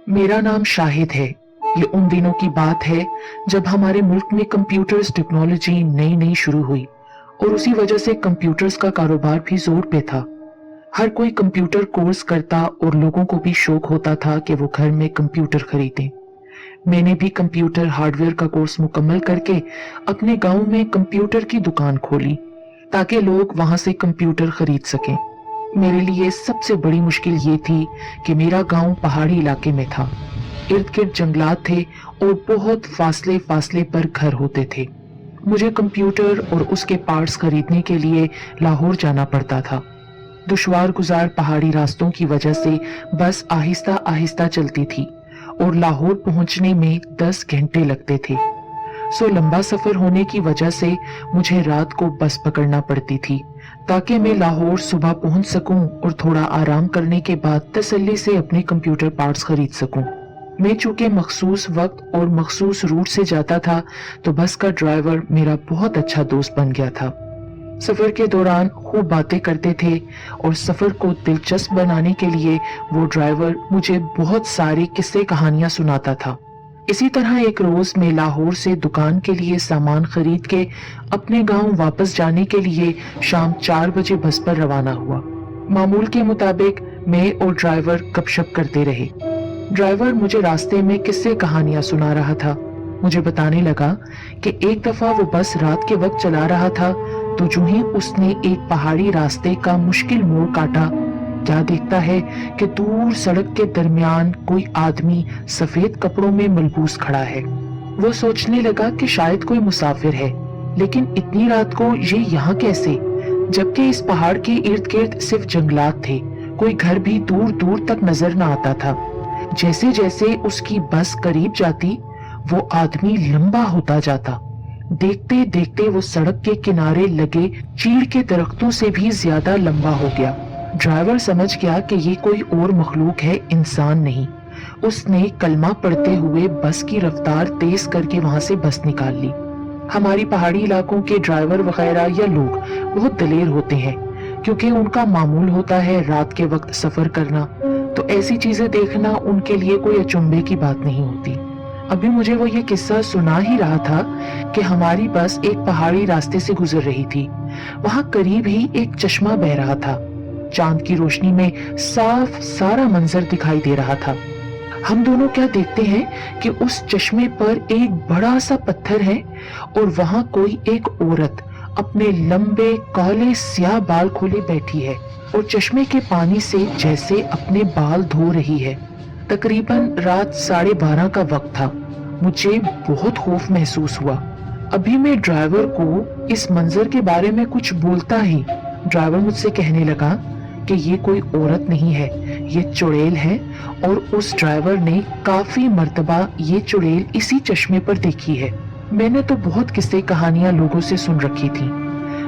मेरा नाम शाहिद है। ये उन दिनों की बात है जब हमारे मुल्क में कंप्यूटर्स टेक्नोलॉजी नई नई शुरू हुई और उसी वजह से कंप्यूटर्स का कारोबार भी जोर पे था। हर कोई कंप्यूटर कोर्स करता और लोगों को भी शौक होता था कि वो घर में कंप्यूटर खरीदें। मैंने भी कंप्यूटर हार्डवेयर का कोर्स मुकम्मल करके अपने गांव में कंप्यूटर की दुकान खोली ताकि लोग वहां से कंप्यूटर खरीद सकें। मेरे लिए सबसे बड़ी मुश्किल ये थी कि मेरा गांव पहाड़ी इलाके में था। इर्द गिर्द जंगलात थे और बहुत फासले फासले पर घर होते थे। मुझे कंप्यूटर और उसके पार्ट्स खरीदने के लिए लाहौर जाना पड़ता था। दुश्वार गुजार पहाड़ी रास्तों की वजह से बस आहिस्ता आहिस्ता चलती थी और लाहौर पहुंचने में 10 घंटे लगते थे। सो लंबा सफर होने की वजह से मुझे रात को बस पकड़ना पड़ती थी ताकि मैं लाहौर सुबह पहुंच सकूं और थोड़ा आराम करने के बाद तसल्ली से अपने कंप्यूटर पार्ट्स खरीद सकूं। मैं चूंकि मखसूस वक्त और मखसूस रूट से जाता था तो बस का ड्राइवर मेरा बहुत अच्छा दोस्त बन गया था। सफर के दौरान खूब बातें करते थे और सफर को दिलचस्प बनाने के लिए वो ड्राइवर मुझे बहुत सारी किस्से कहानियां सुनाता था। इसी तरह एक रोज मैं लाहौर से दुकान के लिए सामान खरीद के अपने गांव वापस जाने के लिए शाम 4 बजे बस पर रवाना हुआ। मामूल के मुताबिक मैं और ड्राइवर गपशप करते रहे। ड्राइवर मुझे रास्ते में किस्से कहानियां सुना रहा था। मुझे बताने लगा कि एक दफा वो बस रात के वक्त चला रहा था तो जो ही उसने एक पहाड़ी रास्ते का मुश्किल मोड़ काटा, क्या देखता है कि दूर सड़क के दरमियान कोई आदमी सफेद कपड़ों में मलबूस खड़ा है। वो सोचने लगा कि शायद कोई मुसाफिर है, लेकिन इतनी रात को ये यहाँ कैसे, जबकि इस पहाड़ के इर्द गिर्द सिर्फ जंगलात थे। कोई घर भी दूर दूर तक नजर न आता था। जैसे जैसे उसकी बस करीब जाती वो आदमी लंबा होता जाता। देखते देखते वो सड़क के किनारे लगे चीड़ के दरख्तों से भी ज्यादा लंबा हो गया। ड्राइवर समझ गया कि ये कोई और मखलूक है, इंसान नहीं। उसने कलमा पढ़ते हुए बस की रफ्तार तेज करके वहां से बस निकाल ली। हमारी पहाड़ी इलाकों के ड्राइवर वगैरह या लोग बहुत दलेर होते हैं क्योंकि उनका मामूल होता है रात के वक्त सफर करना, तो ऐसी चीजें देखना उनके लिए कोई अचंभे की बात नहीं होती। अभी मुझे वो ये किस्सा सुना ही रहा था कि हमारी बस एक पहाड़ी रास्ते से गुजर रही थी। वहां करीब ही एक चश्मा बह रहा था। चांद की रोशनी में साफ सारा मंजर दिखाई दे रहा था। हम दोनों क्या देखते हैं कि उस चश्मे पर एक बड़ा सा पत्थर है और वहां कोई एक औरत अपने लंबे काले स्याह बाल खोले बैठी है और चश्मे के पानी से जैसे अपने बाल धो रही है। तकरीबन रात 12:30 का वक्त था। मुझे बहुत खौफ महसूस हुआ। अभी मैं ड्राइवर को इस मंजर के बारे में कुछ बोलता ही ड्राइवर मुझसे कहने लगा कि ये कोई औरत नहीं है, ये चुड़ैल है और उस ड्राइवर ने काफी मर्तबा ये चुड़ैल इसी चश्मे पर देखी है। मैंने तो बहुत किस्से कहानियां लोगों से सुन रखी थी,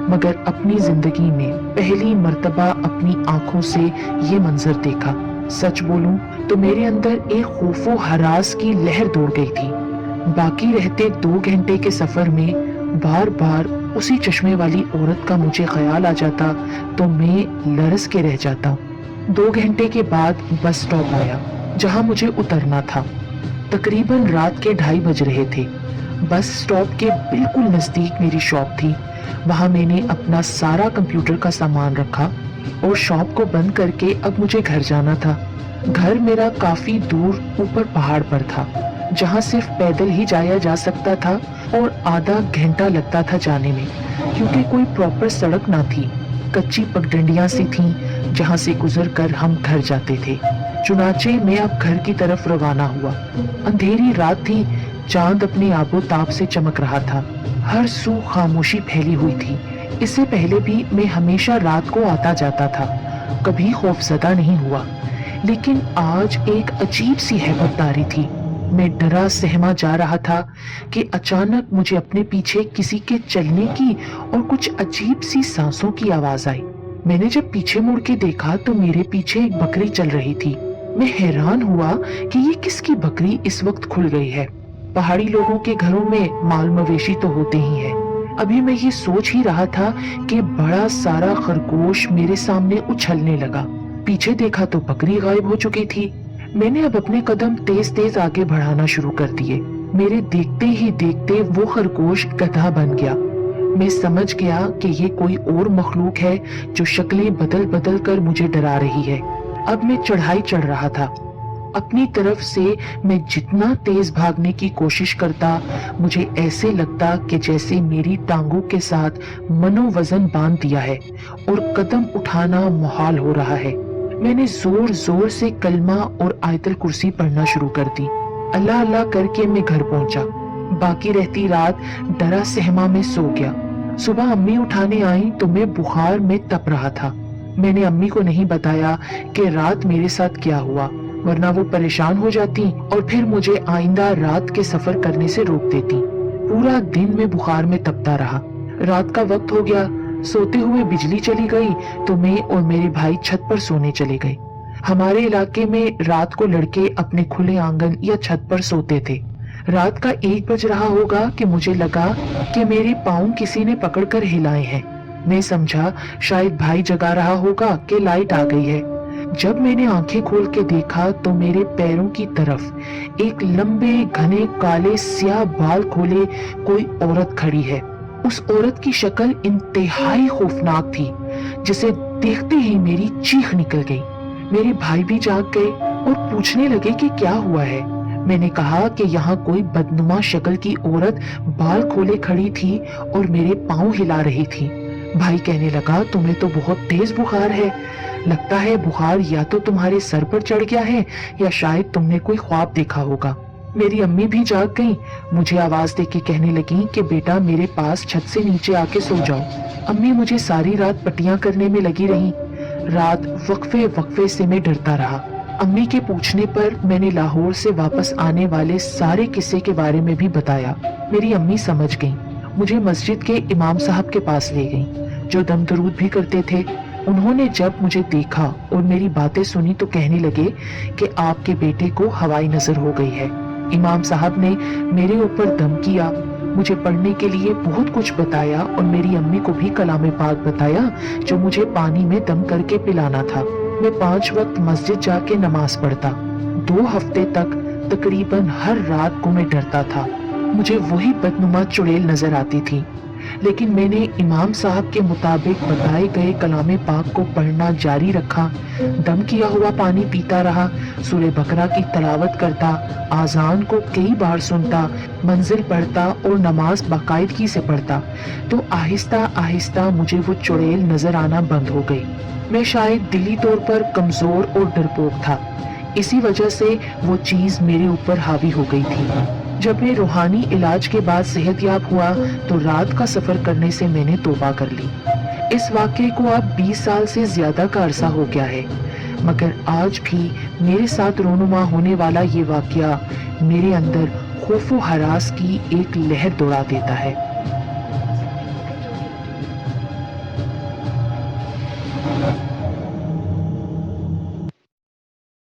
मगर अपनी जिंदगी में पहली मर्तबा अपनी आंखों से ये मंजर देखा। सच बोलूं तो मेरे अंदर एक खौफो हरास की लहर दौड़ गई थी। बाकी रहते 2 घंटे के सफर में बार बार उसी चश्मे वाली औरत का मुझे ख्याल आ जाता तो मैं लरस के रह जाता। 2 घंटे के बाद बस स्टॉप आया जहां मुझे उतरना था। तकरीबन रात के 2:30 बज रहे थे। बस स्टॉप के बिल्कुल नजदीक मेरी शॉप थी। वहां मैंने अपना सारा कंप्यूटर का सामान रखा और शॉप को बंद करके अब मुझे घर जाना था। घर मेरा काफी दूर ऊपर पहाड़ पर था जहां सिर्फ पैदल ही जाया जा सकता था और आधा घंटा लगता था जाने में क्योंकि कोई प्रॉपर सड़क ना थी। कच्ची पगडंडियां सी थीं जहां से गुजर कर हम घर जाते थे। चुनाचे मैं अब घर की तरफ रवाना हुआ। अंधेरी रात थी, चांद अपने आबोताब से चमक रहा था। हर सू खामोशी फैली हुई थी। इससे पहले भी मैं हमेशा रात को आता जाता था, कभी खौफजदा नहीं हुआ, लेकिन आज एक अजीब सी हैबतदारी थी। मैं डरा सहमा जा रहा था कि अचानक मुझे अपने पीछे किसी के चलने की और कुछ अजीब सी सांसों की आवाज आई। मैंने जब पीछे मुड़ के देखा तो मेरे पीछे एक बकरी चल रही थी। मैं हैरान हुआ कि ये किसकी बकरी इस वक्त खुल गई है। पहाड़ी लोगों के घरों में माल मवेशी तो होते ही हैं, ابھی میں یہ سوچ ہی رہا تھا کہ بڑا سارا خرگوش میرے سامنے اچھلنے لگا۔ پیچھے دیکھا تو بکری غائب ہو چکی تھی۔ میں نے اب اپنے قدم تیز تیز آگے بڑھانا شروع کر دیے۔ میرے دیکھتے ہی دیکھتے وہ خرگوش گدھا بن گیا۔ میں سمجھ گیا کہ یہ کوئی اور مخلوق ہے جو شکلیں بدل بدل کر مجھے ڈرا رہی ہے۔ اب میں چڑھائی چڑھ رہا تھا۔ اپنی طرف سے میں جتنا تیز بھاگنے کی کوشش کرتا، مجھے ایسے لگتا کہ جیسے میری ٹانگوں کے ساتھ منو وزن باندھ دیا ہے اور قدم اٹھانا محال ہو رہا ہے۔ میں نے زور زور سے کلمہ اور آیت الکرسی پڑھنا شروع کر دی۔ اللہ اللہ کر کے میں گھر پہنچا۔ باقی رہتی رات ڈرا سہما میں سو گیا۔ صبح امی اٹھانے آئیں تو میں بخار میں تپ رہا تھا۔ میں نے امی کو نہیں بتایا کہ رات میرے ساتھ کیا ہوا، ورنہ وہ پریشان ہو جاتی اور پھر مجھے آئندہ رات کے سفر کرنے سے روک دیتی۔ پورا دن میں بخار میں تپتا رہا۔ رات کا وقت ہو گیا، سوتے ہوئے بجلی چلی گئی تو میں اور میرے بھائی چھت پر سونے چلے گئے۔ ہمارے علاقے میں رات کو لڑکے اپنے کھلے آنگن یا چھت پر سوتے تھے۔ رات کا 1 بج رہا ہوگا کہ مجھے لگا کہ میرے پاؤں کسی نے پکڑ کر ہلائے ہیں۔ میں سمجھا شاید بھائی جگا رہا ہوگا کہ لائٹ آ گئی ہے۔ جب میں نے آنکھیں کھول کے دیکھا تو میرے پیروں کی طرف ایک لمبے گھنے کالے سیاہ بال کھولے کوئی عورت کھڑی ہے۔ اس عورت کی شکل انتہائی خوفناک تھی، جسے دیکھتے ہی میری چیخ نکل گئی۔ میرے بھائی بھی جاگ گئے اور پوچھنے لگے کہ کیا ہوا ہے۔ میں نے کہا کہ یہاں کوئی بدنما شکل کی عورت بال کھولے کھڑی تھی اور میرے پاؤں ہلا رہی تھی۔ بھائی کہنے لگا تمہیں تو بہت تیز بخار ہے، لگتا ہے بخار یا تو تمہارے سر پر چڑھ گیا ہے یا شاید تم نے کوئی خواب دیکھا ہوگا۔ میری امی بھی جاگ گئیں، مجھے آواز دے کے کہنے لگیں کہ بیٹا میرے پاس چھت سے نیچے آ کے سو جاؤ۔ امی مجھے ساری رات پٹیاں کرنے میں لگی رہیں۔ رات وقفے وقفے سے میں ڈرتا رہا۔ امی کے پوچھنے پر میں نے لاہور سے واپس آنے والے سارے قصے کے بارے میں بھی بتایا۔ میری امی سمجھ گئیں، مجھے مسجد کے امام صاحب کے پاس لے گئیں جو دم درود بھی کرتے تھے۔ انہوں نے جب مجھے دیکھا اور میری باتیں سنی تو کہنے لگے کہ آپ کے بیٹے کو ہوائی نظر ہو گئی ہے۔ امام صاحب نے میرے اوپر دم کیا، مجھے پڑھنے کے لیے بہت کچھ بتایا اور میری امی کو بھی کلام پاک بتایا جو مجھے پانی میں دم کر کے پلانا تھا۔ میں 5 وقت مسجد جا کے نماز پڑھتا۔ 2 ہفتے تک تقریباً ہر رات کو میں ڈرتا تھا، مجھے وہی بدنما چڑیل نظر آتی تھی، لیکن میں نے امام صاحب کے مطابق بتائے گئے کلام پاک کو پڑھنا جاری رکھا، دم کیا ہوا پانی پیتا رہا، سورہ بقرہ کی تلاوت کرتا، آذان کو کئی بار سنتا، منزل پڑھتا اور نماز باقاعدگی سے پڑھتا، تو آہستہ آہستہ مجھے وہ چڑیل نظر آنا بند ہو گئی۔ میں شاید دلی طور پر کمزور اور ڈرپوک تھا، اسی وجہ سے وہ چیز میرے اوپر حاوی ہو گئی تھی۔ جب میں روحانی علاج کے بعد صحت یاب ہوا تو رات کا سفر کرنے سے میں نے توبہ کر لی۔ اس واقعے کو اب 20 سال سے زیادہ کا عرصہ ہو گیا ہے، مگر آج بھی میرے ساتھ رونما ہونے والا یہ واقعہ میرے اندر خوف و ہراس کی ایک لہر دوڑا دیتا ہے۔